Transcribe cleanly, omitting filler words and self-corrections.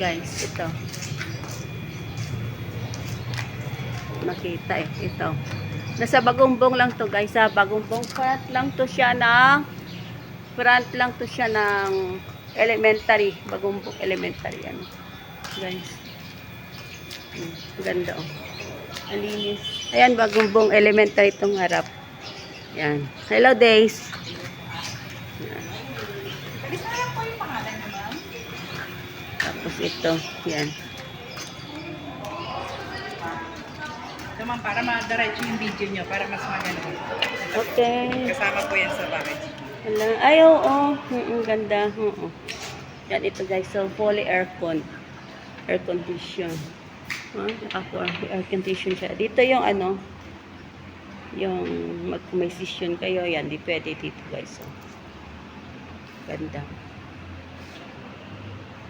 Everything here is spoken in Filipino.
guys, ito. Makita ito. Nasa Bagumbong lang to guys, sa Bagumbong front lang to siya ng elementary, Bagumbong elementary yan. Guys. Ganda oh. Ang linis. Ayan, Bagumbong elementary itong harap. Yan. Hello days. Yan. Tapos ito, yan. So, ma'am, para ma-diretso yung video nyo, para mas maganda. Okay. Kasama po yan sa package. Wala. Ay, oo. Ganda. Oo. Yan ito guys. So, fully aircon. Air condition. Air condition siya. Dito yung ano, yung may session kayo. Yan, di pwede dito guys. So, ganda.